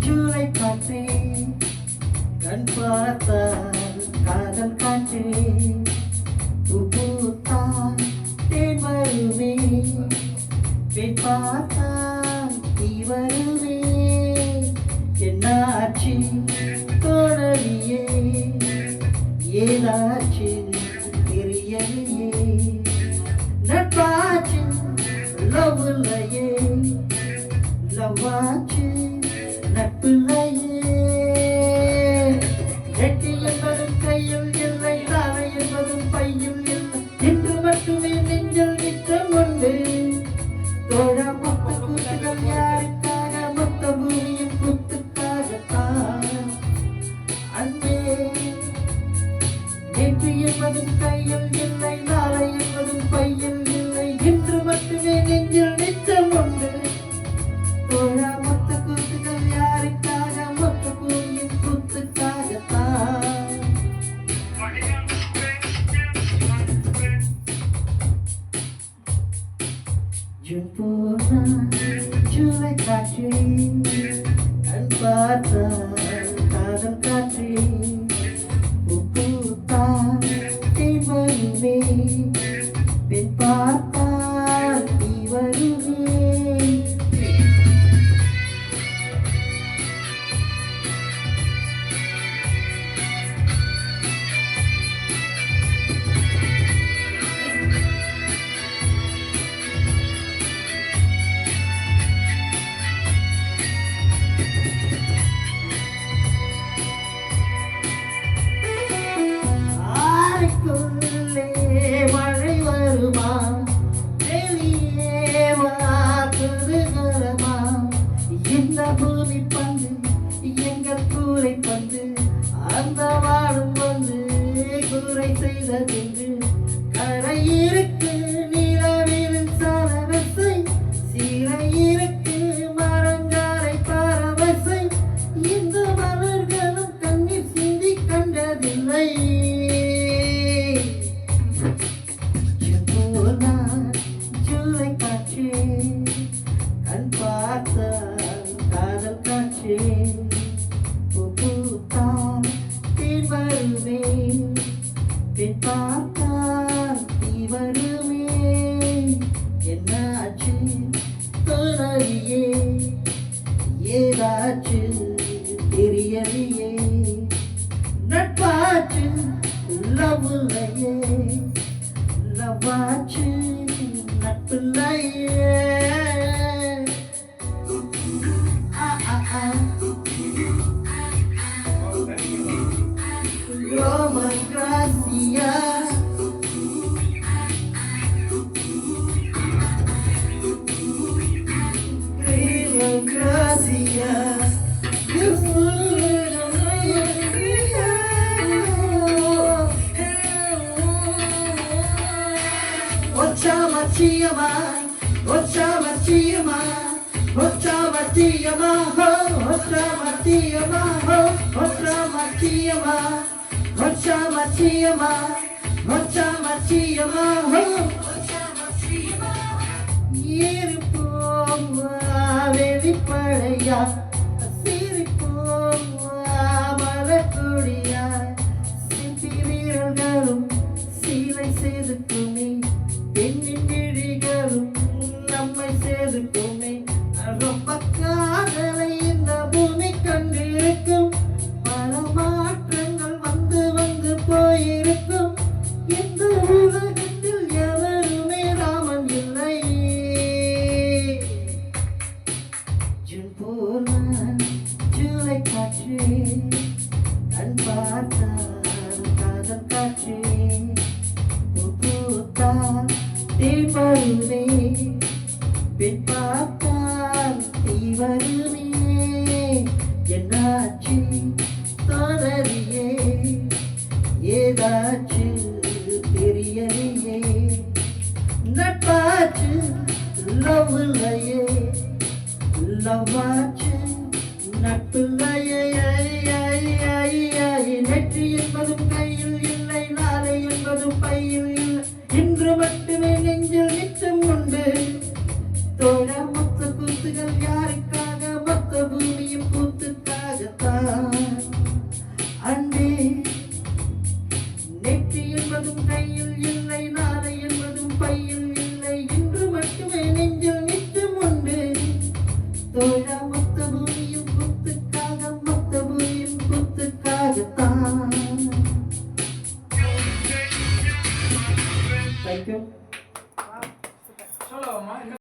ஜூலை காற்றே கண் பார்த்தால் காதல் காற்றே பூத்தான் தேன் வருமே பெண் பார்த்தால் நீ வருமே என்னாச்சு தோழலியே ஏதாச்சு தெரியலையே நட்பாச்சு லவ் இல்லையே லவ்வாச்சு நட்பில்லையே எட்டி என்பதும் கையில் இல்லை தாரை என்பதும் பையில் இல்லை என்று மட்டுமே நெஞ்சில் நிற்கும் உண்டு தோழ மொத்த கூட்டுகள் யாருக்காக மொத்த பூமியின் குத்துக்காகத்தான் அன்பே எட்டி என்பதும் கையில் இல்லை தாரை என்பதும் பையில் இல்லை என்று மட்டுமே நெஞ்சில் நிற்கும் உண்டு தோழ மொத்த கூட்டுகள் யாருக்காக மொத்த பூமியின் குத்துக்காகத்தான் ஜூன் போனால் ஜூலை காற்றே கண் பார்த்தால் காதல் காற்றே பூத்தான் தேன் வருமே பெண் பார்த்தால் நீ வருமே மழை வருமா வெளியே வாக்குதுமா இந்த பூமி பந்து எங்கள் கூரை பந்து அந்த வாழும் வந்து கூரை செய்தது கரை இருக்கு நிலவில் சரவசை சீரை இருக்கு மரங்காரை பரவசை இந்த மலர்களும் கண்ணீர் சிந்தி கண்டதில்லை ஜூலை காற்றே கண் பார்த்தால் காதல் காற்றே பூத்தான் தேன் வருமே பெண் பார்த்தால் நீ வருமே என்னாச்சு தோழலியே ஏதாச்சு தெரியலையே நட்பாச்சு லவ் இல்லையே லவ்வாச்சு நட்பில்லையே Roman Gracia Roman Gracia Ochama Chiama, Ochama Chiama, Ochama Chiama, Ochama Chiama, Ochama Chiama, Ochama Chiama, இருப்போம் வெளிப்படையா சிரிப்போம் மலக்குடியா சிப்பி வீரர்களும் சீலை செதுக்குமே பெண்ணின் விழிகளும் நம்மை செதுக்குமே ரொம்ப காதலை இந்த பூமி கண்டிருக்கும் பல மாற்றங்கள் வந்து வந்து போயிருக்கும் இந்த உலகத்தில் எவருமே ராமன் இல்லை ஜூன் போனால் ஜூலை காற்றே கண் பார்த்தால் காதல் காற்றே பூத்தான் தேன் வருமே பெண் பார்த்தால் நீ வருமே என்னாச்சு தோழலியே ஏதாச்சு தெரியலையே நட்பாச்சு லவ் இல்லையே லவ்வாச்சு நட்பில்லையே நெற்றி என்பதும் கையில் இல்லை நாளை என்பதும் பையில் இல்லை இன்று மட்டுமே நெஞ்சில் நிச்சம் உண்டு தோழ மொத்த கூத்துகள் யாருக்காக சொல்லவாமா? என்ன